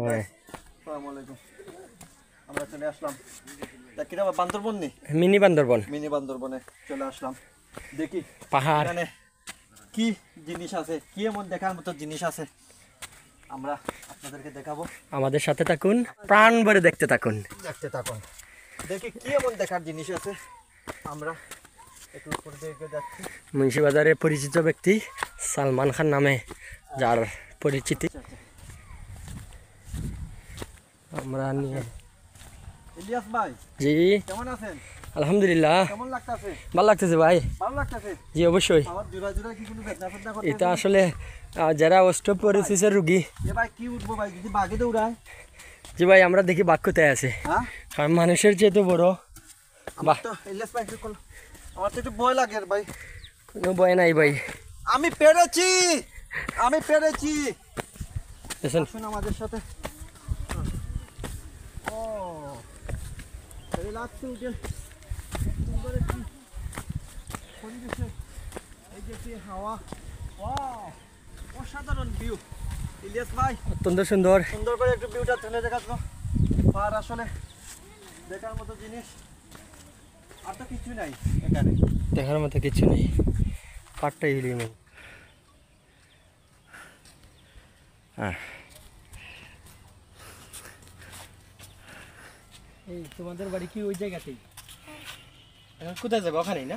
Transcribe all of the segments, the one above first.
আসসালামু আলাইকুম। আমরা চলে আসলাম বান্দরবন মিনি বান্দরবনে চলে আসলাম। দেখি পাহাড় এখানে কি জিনিস আছে, কি এমন দেখার মতো জিনিস আছে আমরা আপনাদেরকে দেখাবো। আমাদের সাথে থাকুন, প্রাণ ভরে দেখতে থাকুন। দেখি কি এমন দেখার জিনিস আছে। আমরা একটু উপর দিকে যাচ্ছি। মুন্সিবাজারের পরিচিত ব্যক্তি সালমান খান নামে যার পরিচিতি আমরা নিয়ে। ইলিয়াস ভাই, জি কেমন আছেন? আলহামদুলিল্লাহ, কেমন লাগতেছে? ভালো লাগতেছে ভাই। ভালো লাগতেছে? জি অবশ্যই। আমার জোড়া কি কোনো বেদনা ফেদনা করতে? এটা আসলে যারা অস্টিওপোরোসিসের রোগী। এ ভাই কি উঠবো ভাই, যদি বাঘে দৌড়ায়? জি ভাই, আমরা দেখি বাঘ কোথায় আছে। হ্যাঁ, কারণ মানুষের চেয়ে তো বড় বাহ। তো ইলিয়াস ভাই আমার তো একটু ভয় লাগে ভাই। কোনো ভয় নাই ভাই, আমি পেরেছি। দেখেন আমাদের সাথে। ও এই লাগছে উঠে সুন্দর একটি পরিবেশে, এই যে একটি হাওয়া, অসাধারণ ভিউ। ইলিয়াস ভাই অত্যন্ত সুন্দর। সুন্দর করে একটু ভিউটা তুলে দেখাতো। আর আসলে দেখার মতো জিনিস আর তো কিছু নাই এখানে, দেখার মতো কিছু নেই, পাটটাই হিলি নেই। এই তোমাদের বাড়ি কি ওই জায়গাতেই? এখন কোথায় যাবে? ওখানেই না?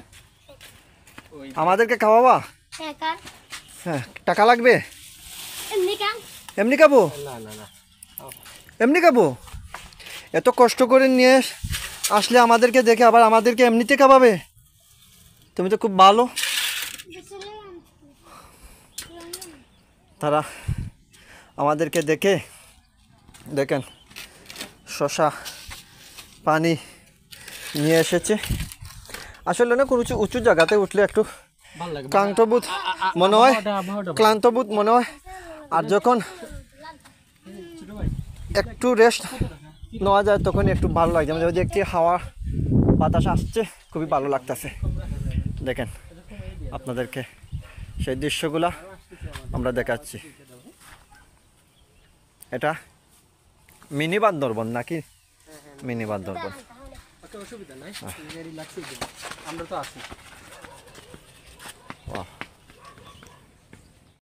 আমাদেরকে খাওয়াবা? হ্যাঁ, টাকা লাগবে? এমনি খাবো? না না না, এমনি খাবো? এত কষ্ট করে নিয়ে আসলে আমাদেরকে দেখে আবার আমাদেরকে এমনিতে খাওয়াবে? তুমি তো খুব ভালো। তারা আমাদেরকে দেখে দেখেন শশা পানি নিয়ে এসেছে। আসলে না কোনো উঁচু জায়গাতে উঠলে একটু ক্লান্তবোধ মনে হয়, আর যখন একটু রেস্ট নেওয়া যায় তখন একটু ভালো লাগে। যেমন যে একটি হাওয়া বাতাস আসছে, খুবই ভালো লাগতেছে। দেখেন আপনাদেরকে সেই দৃশ্যগুলা আমরা দেখাচ্ছি। এটা মিনি বান্দরবন নাকি? মিনি বান্দরবন। অসুবিধা নাই, আমরা তো আছি।